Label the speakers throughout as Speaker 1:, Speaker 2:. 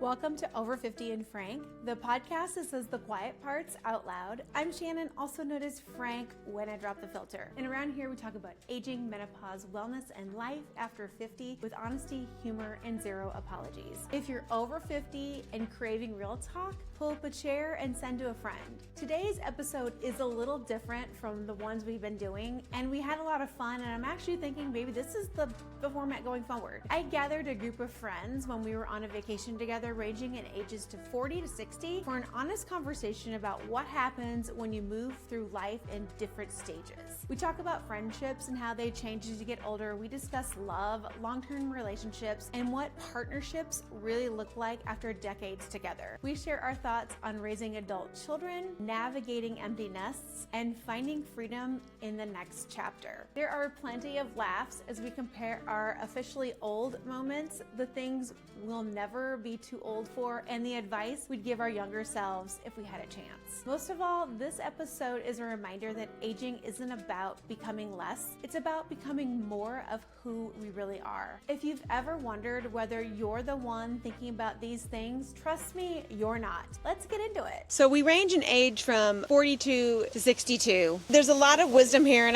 Speaker 1: Welcome to Over 50 and Frank, the podcast that says the quiet parts out loud. I'm Shannon, also known as Frank when I drop the filter. And around here we talk about aging, menopause, wellness, and life after 50 with honesty, humor, and zero apologies. If you're over 50 and craving real talk, pull up a chair and send to a friend. Today's episode is a little different from the ones we've been doing, and we had a lot of fun, and I'm actually thinking maybe this is the format going forward. I gathered a group of friends when we were on a vacation together, ranging in ages to 40 to 60, for an honest conversation about what happens when you move through life in different stages. We talk about friendships and how they change as you get older. We discuss love, long-term relationships, and what partnerships really look like after decades together. We share our thoughts on raising adult children, navigating empty nests, and finding freedom in the next chapter. There are plenty of laughs as we compare our officially old moments, the things we'll never be too old for, and the advice we'd give our younger selves if we had a chance. Most of all, this episode is a reminder that aging isn't about becoming less, it's about becoming more of who we really are. If you've ever wondered whether you're the one thinking about these things, trust me, you're not. Let's get into it.
Speaker 2: So we range in age from 42 to 62. There's a lot of wisdom here, and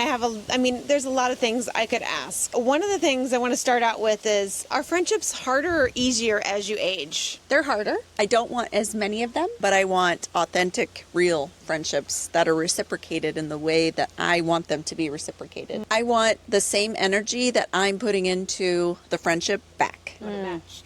Speaker 2: there's a lot of things I could ask. One of the things I want to start out with is, are friendships harder or easier as you age?
Speaker 3: They're harder. I don't want as many of them, but I want authentic, real friendships that are reciprocated in the way that I want them to be reciprocated. I want the same energy that I'm putting into the friendship back.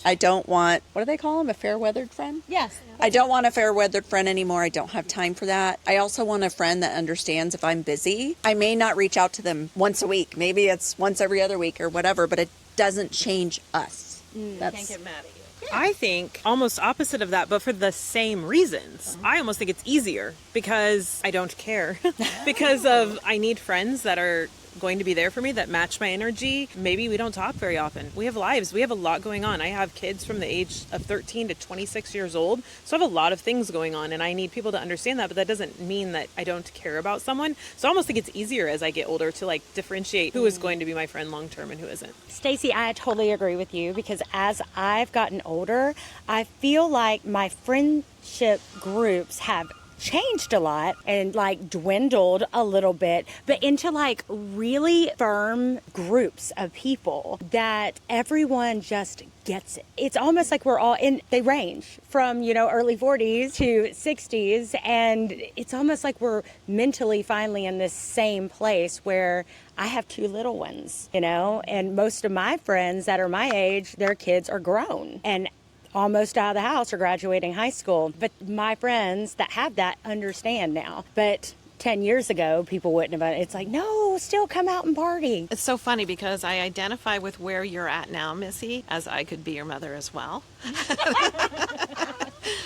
Speaker 3: I don't want, what do they call them, a fair-weathered friend?
Speaker 2: Yes.
Speaker 3: I don't want a fair-weathered friend anymore. I don't have time for that. I also want a friend that understands if I'm busy. I may not reach out to them once a week. Maybe it's once every other week or whatever, but it doesn't change us.
Speaker 2: Can't get mad at you.
Speaker 4: I think almost opposite of that, but for the same reasons. I almost think it's easier because I don't care. Because I need friends that are going to be there for me, that match my energy. Maybe we don't talk very often. We have lives. We have a lot going on. I have kids from the age of 13 to 26 years old. So I have a lot of things going on, and I need people to understand that, but that doesn't mean that I don't care about someone. So I almost think it's easier as I get older to differentiate who is going to be my friend long term and who isn't.
Speaker 5: Stacey, I totally agree with you, because as I've gotten older, I feel like my friendship groups have changed a lot and dwindled a little bit, but into really firm groups of people that everyone just gets it. It's almost like we're all in, they range from, early 40s to 60s, and it's almost like we're mentally finally in this same place where I have two little ones, and most of my friends that are my age, their kids are grown and almost out of the house or graduating high school. But my friends that have that understand now. But 10 years ago, people wouldn't have. It's like, no, still come out and party.
Speaker 6: It's so funny because I identify with where you're at now, Missy, as I could be your mother as well.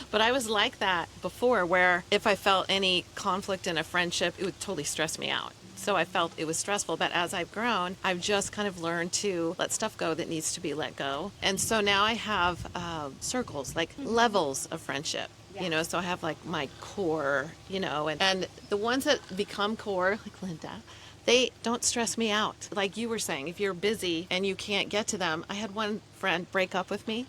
Speaker 6: But I was like that before, where if I felt any conflict in a friendship, it would totally stress me out. So I felt it was stressful. But as I've grown, I've just kind of learned to let stuff go that needs to be let go. And so now I have circles, levels of friendship. So I have my core, and the ones that become core, like Linda, they don't stress me out. Like you were saying, if you're busy and you can't get to them. I had one friend break up with me.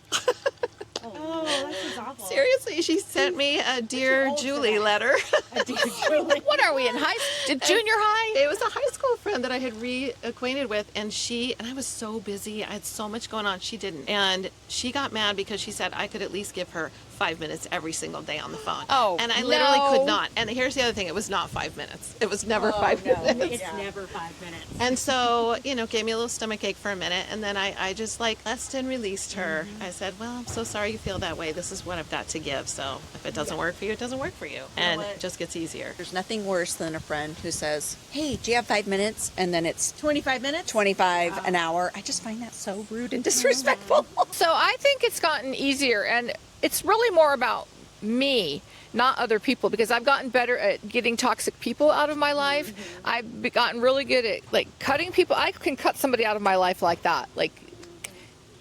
Speaker 1: Oh, that sounds awful.
Speaker 6: Seriously, she sent me a Dear Julie letter.
Speaker 1: A Dear Julie.
Speaker 3: What are we in junior high?
Speaker 6: It was a high school friend that I had reacquainted with, and I was so busy. I had so much going on. She didn't. And she got mad because she said I could at least give her 5 minutes every single day on the phone.
Speaker 3: Oh,
Speaker 6: and I literally could not. And here's the other thing. It was not 5 minutes. It was never 5 minutes.
Speaker 5: It's never 5 minutes.
Speaker 6: And so, gave me a little stomach ache for a minute. And then I just blessed and released her. Mm-hmm. I said, well, I'm so sorry you feel that way. This is what I've got to give. So if it doesn't work for you, it doesn't work for you. And it just gets easier.
Speaker 3: There's nothing worse than a friend who says, hey, do you have 5 minutes? And then it's
Speaker 2: 25 minutes?
Speaker 3: 25, an hour. I just find that so rude and disrespectful.
Speaker 7: So I think it's gotten easier, and it's really more about me, not other people, because I've gotten better at getting toxic people out of my life. I've gotten really good at cutting people. I can cut somebody out of my life like that.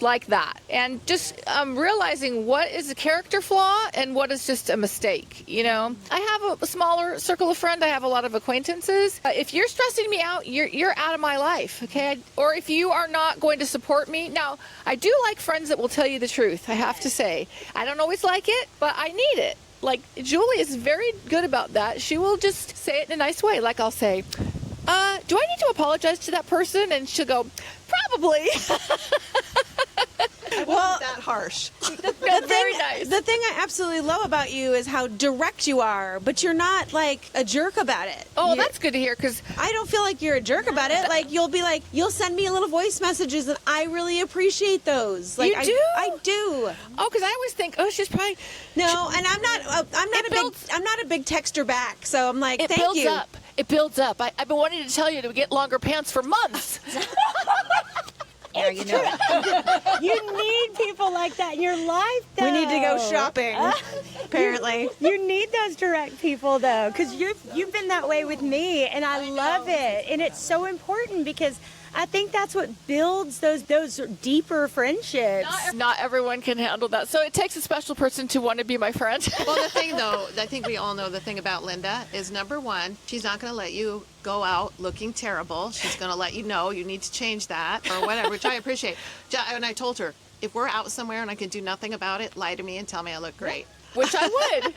Speaker 7: like that. And just realizing what is a character flaw and what is just a mistake. You know, I have a smaller circle of friends. I have a lot of acquaintances. If you're stressing me out, you're out of my life, okay? Or if you are not going to support me. Now, I do like friends that will tell you the truth, I have to say. I don't always like it, but I need it. Like, Julie is very good about that. She will just say it in a nice way. Like, I'll say, do I need to apologize to that person? And she'll go, probably.
Speaker 2: Well,
Speaker 3: That harsh.
Speaker 7: That's very nice.
Speaker 2: The thing I absolutely love about you is how direct you are, but you're not like a jerk about it.
Speaker 7: Oh, that's good to hear, because
Speaker 2: I don't feel like you're a jerk about it. Like, you'll be like, you'll send me little voice messages, and I really appreciate those. Like,
Speaker 7: You do?
Speaker 2: I do.
Speaker 7: oh, because I always think, oh, she's probably
Speaker 2: No, and I'm not a big texter back. So I'm like,
Speaker 7: it
Speaker 2: thank
Speaker 7: builds
Speaker 2: you.
Speaker 7: up. It builds up. I've been wanting to tell you to get longer pants for months.
Speaker 3: Yeah, you know it.
Speaker 5: You need people like that in your life, though.
Speaker 2: We need to go shopping. Apparently.
Speaker 5: You need those direct people, though, because you've been that way with me, and I love it. And it's so important because I think that's what builds those deeper friendships.
Speaker 7: Not everyone can handle that. So it takes a special person to want to be my friend.
Speaker 6: Well, the thing, though, I think we all know the thing about Linda is, number one, she's not going to let you go out looking terrible. She's going to let you know you need to change that or whatever, which I appreciate. And I told her, if we're out somewhere and I can do nothing about it, lie to me and tell me I look great.
Speaker 7: Which I would.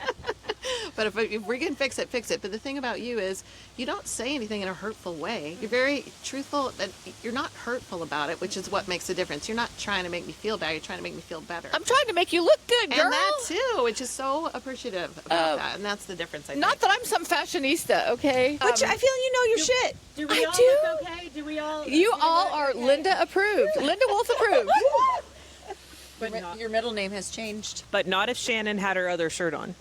Speaker 6: But if we can fix it, fix it. But the thing about you is you don't say anything in a hurtful way. You're very truthful, and you're not hurtful about it, which is what makes a difference. You're not trying to make me feel bad. You're trying to make me feel better.
Speaker 7: I'm trying to make you look good, girl.
Speaker 6: And that too, which is so appreciative about that. And that's the difference, I think.
Speaker 7: Not that I'm some fashionista, okay?
Speaker 2: Which I feel you know your shit.
Speaker 5: Do
Speaker 7: we I all do.
Speaker 5: look okay? Do we all?
Speaker 7: You all are Linda approved. Linda Wolf approved.
Speaker 3: Your middle name has changed.
Speaker 4: But not if Shannon had her other shirt on.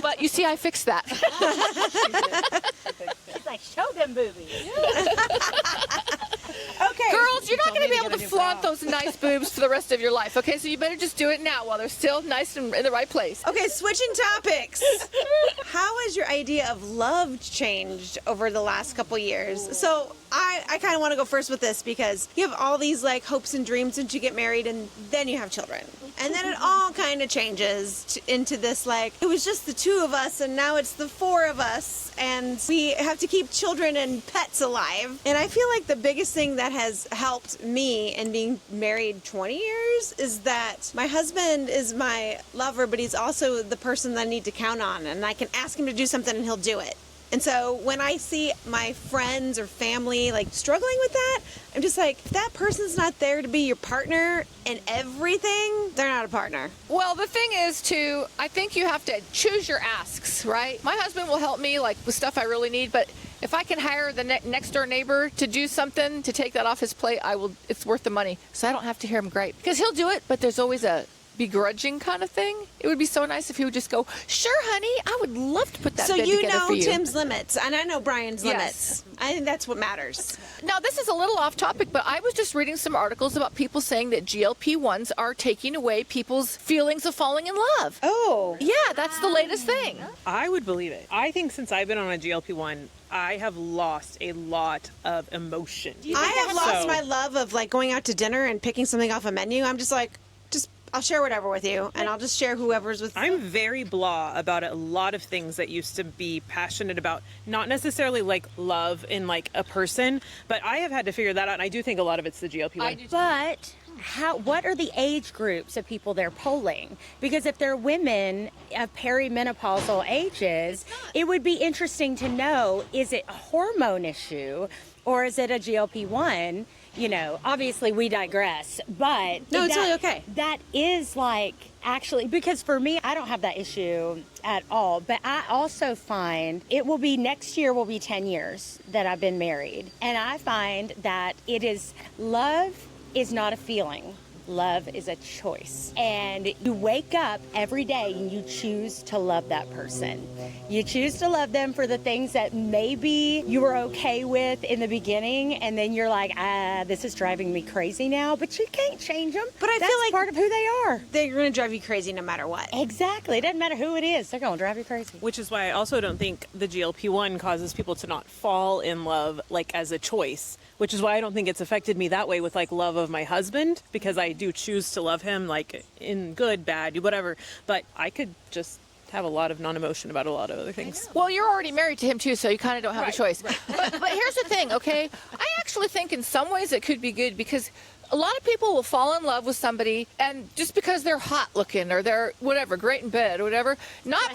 Speaker 7: But you see, I fixed that.
Speaker 5: It's like, show them boobies.
Speaker 2: Okay.
Speaker 7: Girls, you're not going to be able to flaunt those nice boobs for the rest of your life, okay? So you better just do it now while they're still nice and in the right place.
Speaker 2: Okay, switching topics. How has your idea of love changed over the last couple years? So I kind of want to go first with this because you have all these like hopes and dreams since you get married and then you have children. And then it all kind of changes into this like, it was just the two of us and now it's the four of us and we have to keep children and pets alive. And I feel like the biggest thing that has helped me in being married 20 years is that my husband is my lover, but he's also the person that I need to count on and I can ask him to do something and he'll do it. And so when I see my friends or family like struggling with that, I'm just like, if that person's not there to be your partner in everything, they're not a partner.
Speaker 7: Well, the thing is, too, I think you have to choose your asks, right? My husband will help me, like, with stuff I really need, but if I can hire the next door neighbor to do something to take that off his plate, I will. It's worth the money, so I don't have to hear him gripe. Because he'll do it, but there's always a begrudging kind of thing. It would be so nice if he would just go, sure, honey, I would love to put that
Speaker 2: So
Speaker 7: bed
Speaker 2: you
Speaker 7: together
Speaker 2: know
Speaker 7: for you.
Speaker 2: Tim's limits, and I know Brian's
Speaker 7: Yes.
Speaker 2: limits. I think that's what matters.
Speaker 7: Now, this is a little off topic, but I was just reading some articles about people saying that GLP-1s are taking away people's feelings of falling in love.
Speaker 2: Oh.
Speaker 7: Yeah, that's the latest thing.
Speaker 4: I would believe it. I think since I've been on a GLP-1, I have lost a lot of emotion.
Speaker 2: I have lost my love of like going out to dinner and picking something off a menu. I'm just like, I'll share whatever with you, and I'll just share whoever's with you.
Speaker 4: I'm very blah about a lot of things that used to be passionate about, not necessarily like love in like a person, but I have had to figure that out, and I do think a lot of it's the GLP-1.
Speaker 5: But what are the age groups of people they're polling? Because if they're women of perimenopausal ages, it would be interesting to know, is it a hormone issue or is it a GLP-1? You know, obviously we digress, but
Speaker 2: No, it's really okay.
Speaker 5: That is like actually, because for me, I don't have that issue at all, but I also find it will be next year will be 10 years that I've been married. And I find that love is not a feeling. Love is a choice. And you wake up every day and you choose to love that person. You choose to love them for the things that maybe you were okay with in the beginning, and then you're like, this is driving me crazy now, but you can't change them.
Speaker 2: But I
Speaker 5: That's
Speaker 2: feel like
Speaker 5: part of who they are.
Speaker 2: they're going to drive you crazy no matter what.
Speaker 5: Exactly. It doesn't matter who it is. They're going to drive you crazy.
Speaker 4: Which is why I also don't think the GLP-1 causes people to not fall in love like as a choice. which is why I don't think it's affected me that way with like love of my husband, because I do choose to love him like in good, bad, whatever. But I could just have a lot of non-emotion about a lot of other things.
Speaker 7: Well, you're already married to him too, so you kind of don't have a choice. But here's the thing, okay? I actually think in some ways it could be good, because a lot of people will fall in love with somebody, and just because they're hot looking or they're whatever, great in bed or whatever, not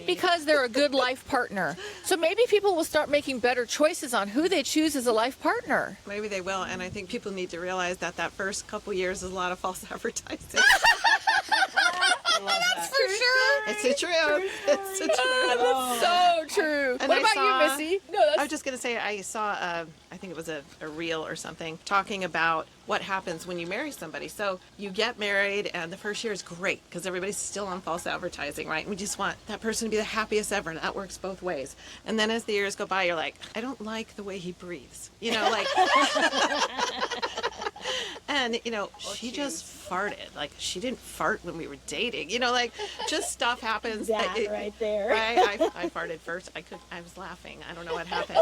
Speaker 7: because they're a good life partner. So maybe people will start making better choices on who they choose as a life partner.
Speaker 6: Maybe they will, and I think people need to realize that first couple years is a lot of false advertising.
Speaker 7: That's for sure.
Speaker 6: It's the truth. It's the truth.
Speaker 7: That's so true.
Speaker 6: And
Speaker 7: What
Speaker 6: I
Speaker 7: about
Speaker 6: saw-
Speaker 7: you, Missy? No,
Speaker 6: I was just going to say, I saw, I think it was a reel or something, talking about what happens when you marry somebody. So you get married, and the first year is great because everybody's still on false advertising, right? And we just want that person to be the happiest ever, and that works both ways. And then as the years go by, you're like, I don't like the way he breathes. You know, like... And, you know, she just farted. Like, she didn't fart when we were dating. You know, like, just stuff happens.
Speaker 5: Right there.
Speaker 6: Right? I farted first. I was laughing. I don't know what happened.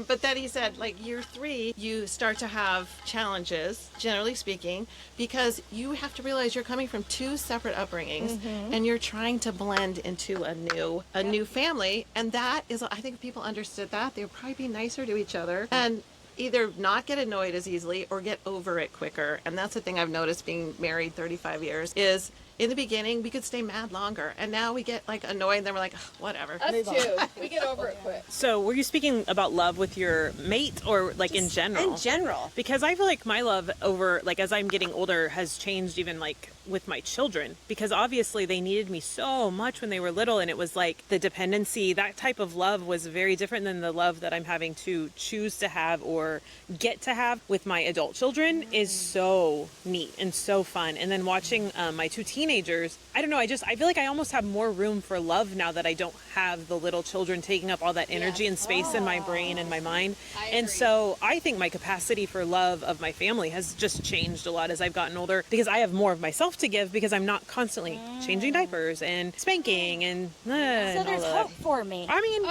Speaker 6: But then he said, like, year 3, you start to have challenges, generally speaking, because you have to realize you're coming from 2 separate upbringings, and you're trying to blend into a new family. And that is, I think if people understood that, they would probably be nicer to each other. And either not get annoyed as easily or get over it quicker. And that's the thing I've noticed being married 35 years is in the beginning we could stay mad longer, and now we get like annoyed and then we're like, "Ugh, whatever."
Speaker 7: Us too. We get over it quick.
Speaker 4: So were you speaking about love with your mate or like in general?
Speaker 2: In general.
Speaker 4: Because I feel like my love over, like as I'm getting older, has changed even like with my children, because obviously they needed me so much when they were little, and it was like the dependency, that type of love was very different than the love that I'm having to choose to have or get to have with my adult children is so neat and so fun. And then watching my 2 teenagers, I don't know, I feel like I almost have more room for love now that I don't have the little children taking up all that energy and space in my brain and my mind. And so I think my capacity for love of my family has just changed a lot as I've gotten older, because I have more of myself to give, because I'm not constantly changing diapers and spanking and
Speaker 5: So
Speaker 4: and all
Speaker 5: there's
Speaker 4: that.
Speaker 5: hope for me.
Speaker 4: I mean,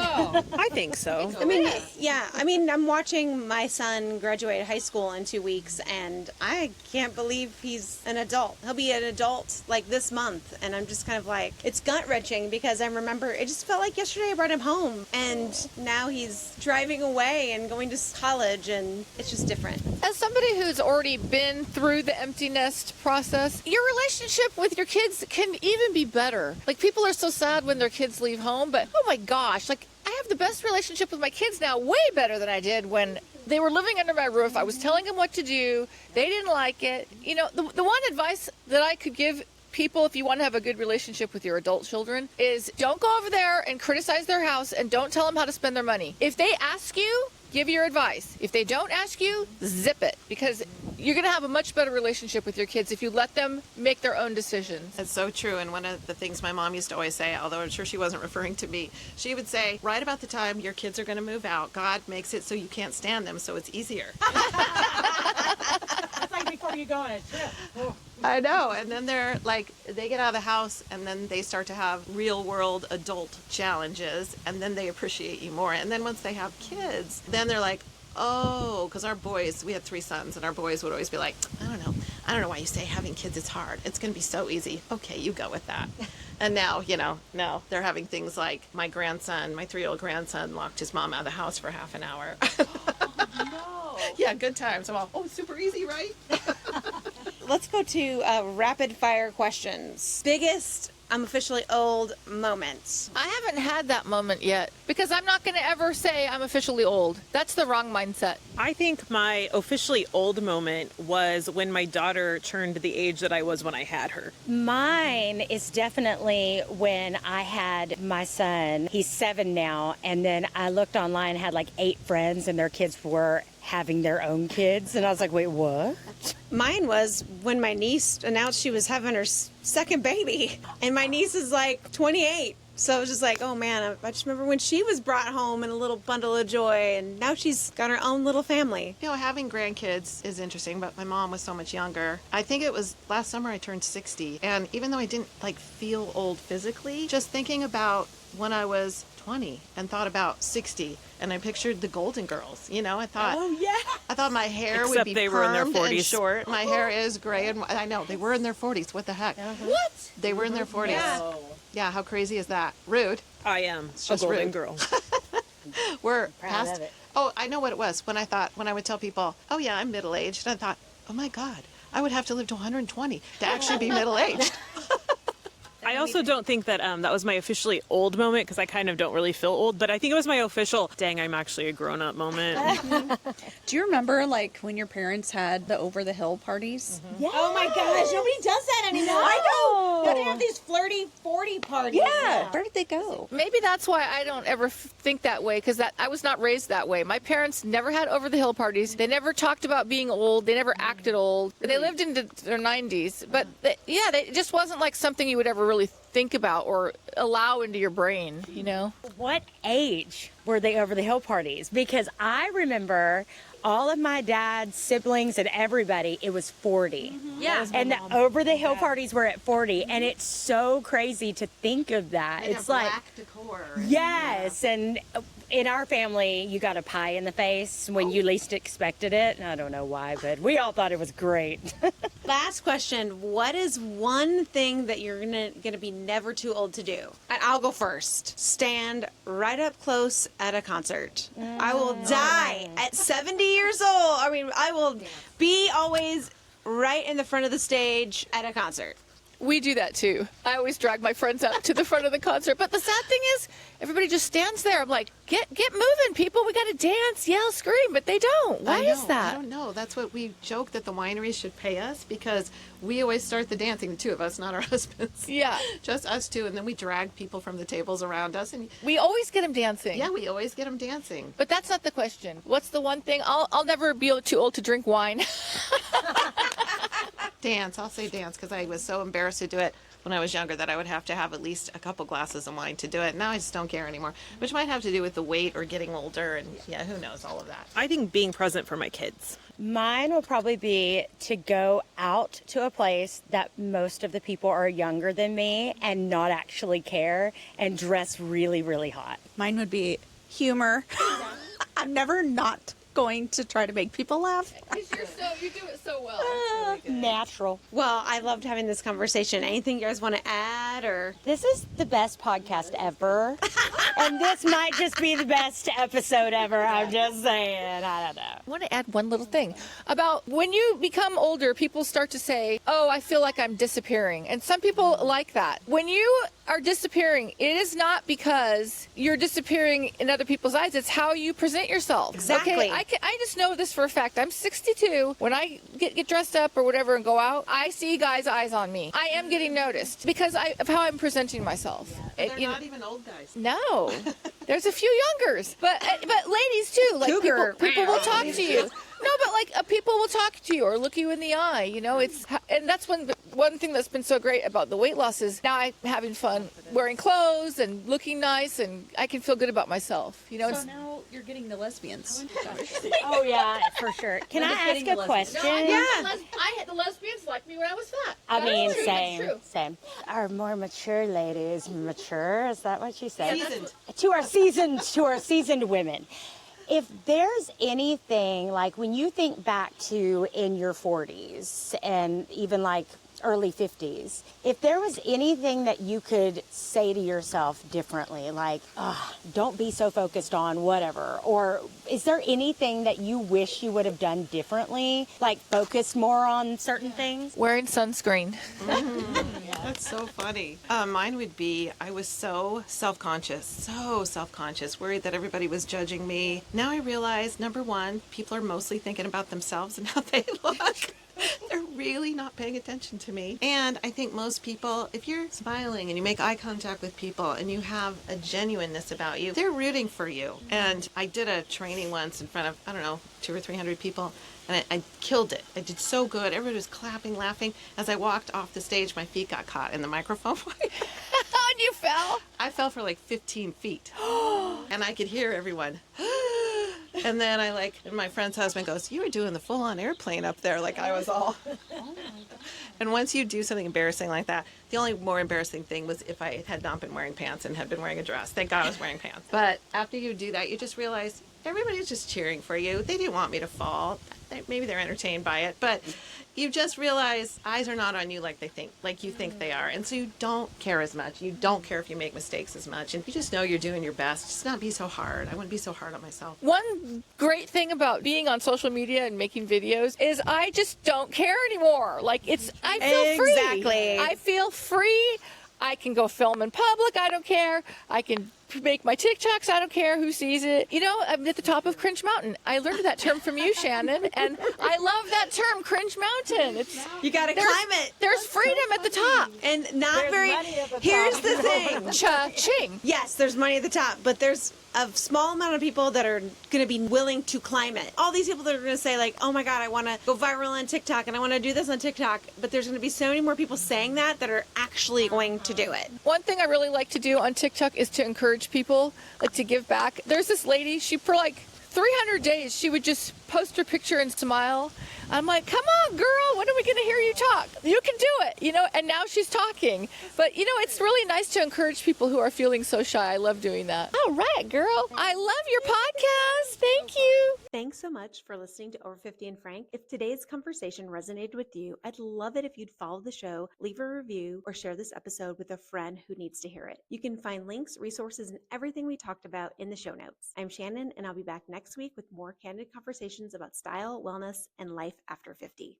Speaker 4: I think so.
Speaker 2: I mean, yeah. I mean, I'm watching my son graduate high school in 2 weeks, and I can't believe he's an adult. He'll be an adult like this month, and I'm just kind of like, it's gut wrenching, because I remember it just felt like yesterday I brought him home, and now he's driving away and going to college, and it's just different.
Speaker 7: As somebody who's already been through the empty nest process, your relationship with your kids can even be better. Like, people are so sad when their kids leave home, but oh my gosh, like, I have the best relationship with my kids now, way better than I did when they were living under my roof. I was telling them what to do. They didn't like it. You know, the one advice that I could give people, if you want to have a good relationship with your adult children, is don't go over there and criticize their house, and don't tell them how to spend their money. If they ask you, give your advice. If they don't ask you, zip it, because you're going to have a much better relationship with your kids if you let them make their own decisions.
Speaker 6: It's so true. And one of the things my mom used to always say, although I'm sure she wasn't referring to me, she would say, right about the time your kids are going to move out, God makes it so you can't stand them, so it's easier.
Speaker 5: It's like before you go on a trip.
Speaker 6: I know. And then they're like, they get out of the house, and then they start to have real world adult challenges, and then they appreciate you more. And then once they have kids, then they're like, oh, because our boys, we had 3 sons, and our boys would always be like, I don't know why you say having kids is hard. It's going to be so easy. Okay, you go with that. And now, you know, no, they're having things like my 3-year-old grandson locked his mom out of the house for half an hour.
Speaker 7: No.
Speaker 6: Yeah, good times. I'm all, oh, super easy, right?
Speaker 2: Let's go to rapid fire questions. Biggest I'm officially old moment.
Speaker 7: I haven't had that moment yet, because I'm not going to ever say I'm officially old. That's the wrong mindset.
Speaker 4: I think my officially old moment was when my daughter turned the age that I was when I had her.
Speaker 5: Mine is definitely when I had my son. He's 7 now, and then I looked online and had like 8 friends, and their kids were having their own kids, and I was like, wait, what?
Speaker 2: Mine was when my niece announced she was having her second baby, and my niece is like 28. So I was just like, oh man, I just remember when she was brought home in a little bundle of joy, and now she's got her own little family.
Speaker 6: You know, having grandkids is interesting, but my mom was so much younger. I think it was last summer I turned 60, and even though I didn't like feel old physically, just thinking about when I was 20 and thought about 60, and I pictured the Golden Girls. You know, I thought, I thought my hair would
Speaker 4: Except
Speaker 6: be
Speaker 4: they were in their
Speaker 6: permed and
Speaker 4: 40s.
Speaker 6: short. My hair is gray, and I know they were in their 40s. What the heck?
Speaker 7: What?
Speaker 6: They were in their 40s. Yeah, how crazy is that? Rude.
Speaker 4: I am a
Speaker 6: just
Speaker 4: golden
Speaker 6: rude.
Speaker 4: girl.
Speaker 6: We're
Speaker 5: Proud
Speaker 6: past.
Speaker 5: of it.
Speaker 6: Oh, I know what it was. When I would tell people, oh yeah, I'm middle aged, and I thought, oh my God, I would have to live to 120 to actually be middle aged.
Speaker 4: I also don't think that that was my officially old moment, because I kind of don't really feel old, but I think it was my official, dang, I'm actually a grown-up moment.
Speaker 3: Do you remember like when your parents had the over the hill parties?
Speaker 2: Yeah. Oh my gosh, nobody does that anymore. I know. Now they have these flirty 40 parties.
Speaker 3: Yeah. Where did they go?
Speaker 7: Maybe that's why I don't ever think that way, because I was not raised that way. My parents never had over the hill parties. They never talked about being old. They never acted old. They lived into their 90s, but it just wasn't like something you would ever really think about or allow into your brain, you know?
Speaker 5: What age were they over the hill parties? Because I remember all of my dad's siblings and everybody, it was 40.
Speaker 7: Yeah.
Speaker 5: And the over the hill parties were at 40. And it's so crazy to think of that. It's like,
Speaker 6: black decor.
Speaker 5: yes. And in our family, you got a pie in the face when you least expected it. I don't know why, but we all thought it was great.
Speaker 2: Last question. What is one thing that you're gonna be never too old to do? And I'll go first. Stand right up close at a concert. I will die at 70 years old. I mean, I will be always right in the front of the stage at a concert.
Speaker 7: We do that too. I always drag my friends out to the front of the concert. But the sad thing is, everybody just stands there. I'm like, get moving, people. We got to dance, yell, scream. But they don't. Why is that?
Speaker 6: I don't know. That's what we joke that the wineries should pay us, because we always start the dancing, the two of us, not our husbands.
Speaker 7: Yeah.
Speaker 6: Just us two. And then we drag people from the tables around us. And
Speaker 7: We always get them dancing.
Speaker 6: yeah, we always get them dancing.
Speaker 7: But that's not the question. What's the one thing? I'll never be too old to drink wine.
Speaker 6: Dance. I'll say dance, because I was so embarrassed to do it when I was younger that I would have to have at least a couple glasses of wine to do it. Now I just don't care anymore, which might have to do with the weight or getting older, and yeah, who knows, all of that.
Speaker 4: I think being present for my kids.
Speaker 5: Mine will probably be to go out to a place that most of the people are younger than me and not actually care and dress really, really hot.
Speaker 3: Mine would be humor. I'm never not going to try to make people laugh.
Speaker 7: You do it so well.
Speaker 5: Natural.
Speaker 2: Well, I loved having this conversation. Anything you guys want to add, or?
Speaker 5: This is the best podcast ever. And this might just be the best episode ever. I'm just saying. I don't know.
Speaker 7: I want to add one little thing about when you become older, people start to say, oh, I feel like I'm disappearing. And some people like that. When you are disappearing, it is not because you're disappearing in other people's eyes. It's how you present yourself.
Speaker 2: Exactly.
Speaker 7: Okay, I just know this for a fact. I'm 62. When I get dressed up or whatever and go out, I see guys' eyes on me. I am getting noticed because of how I'm presenting myself.
Speaker 6: They're not even old guys.
Speaker 7: No, there's a few youngers, but ladies too. Like people will talk to you. No, but like people will talk to you or look you in the eye. You know, and that's one thing that's been so great about the weight loss is now I'm having fun wearing clothes and looking nice, and I can feel good about myself. You know,
Speaker 3: So now you're getting the lesbians.
Speaker 5: Oh, yeah, for sure. Can I ask a question?
Speaker 7: the lesbians liked me when I was fat.
Speaker 5: I mean,
Speaker 7: That's true.
Speaker 5: same,
Speaker 7: That's true.
Speaker 5: same. Our more mature ladies, mature, is that what you said?
Speaker 6: Seasoned.
Speaker 5: To our seasoned women. If there's anything, like when you think back to in your 40s and even like early 50s, if there was anything that you could say to yourself differently, like, don't be so focused on whatever, or is there anything that you wish you would have done differently, like focus more on certain things?
Speaker 7: Wearing sunscreen.
Speaker 6: That's so funny. Mine would be, I was so self-conscious, worried that everybody was judging me. Now I realize, number one, people are mostly thinking about themselves and how they look. They're really not paying attention to me. And I think most people, if you're smiling and you make eye contact with people and you have a genuineness about you, they're rooting for you. And I did a training once in front of, 200 or 300 people, and I killed it. I did so good. Everybody was clapping, laughing. As I walked off the stage, my feet got caught in the microphone.
Speaker 7: And you fell.
Speaker 6: I fell for like 15 feet. And I could hear everyone. And then and my friend's husband goes, you were doing the full-on airplane up there, like I was all. And once you do something embarrassing like that, the only more embarrassing thing was if I had not been wearing pants and had been wearing a dress. Thank God I was wearing pants. But after you do that, you just realize everybody's just cheering for you. They didn't want me to fall. Maybe they're entertained by it, but you just realize eyes are not on you like you think they are. And so you don't care as much. You don't care if you make mistakes as much. And you just know you're doing your best. Just not be so hard. I wouldn't be so hard on myself.
Speaker 7: One great thing about being on social media and making videos is I just don't care anymore. Like I feel free.
Speaker 2: Exactly.
Speaker 7: I feel free. I can go film in public. I don't care. I can make my TikToks. I don't care who sees it. You know, I'm at the top of Cringe Mountain. I learned that term from you, Shannon, and I love that term, Cringe Mountain.
Speaker 2: You got to climb it.
Speaker 7: There's freedom at the top.
Speaker 2: And here's the thing.
Speaker 7: Cha-ching.
Speaker 2: Yes, there's money at the top, but there's a small amount of people that are going to be willing to climb it. All these people that are going to say like, oh my God, I want to go viral on TikTok and I want to do this on TikTok. But there's going to be so many more people saying that are actually going to do it.
Speaker 7: One thing I really like to do on TikTok is to encourage people, like to give back. There's this lady, for like 300 days, she would just post her picture and smile. I'm like, come on, girl, when are we going to hear you talk? You can do it, you know, and now she's talking. But, you know, it's really nice to encourage people who are feeling so shy. I love doing that. All right, girl. I love your podcast. Thank you.
Speaker 1: Thanks so much for listening to Over 50 and Frank. If today's conversation resonated with you, I'd love it if you'd follow the show, leave a review, or share this episode with a friend who needs to hear it. You can find links, resources, and everything we talked about in the show notes. I'm Shannon, and I'll be back next week with more candid conversations about style, wellness, and life after 50.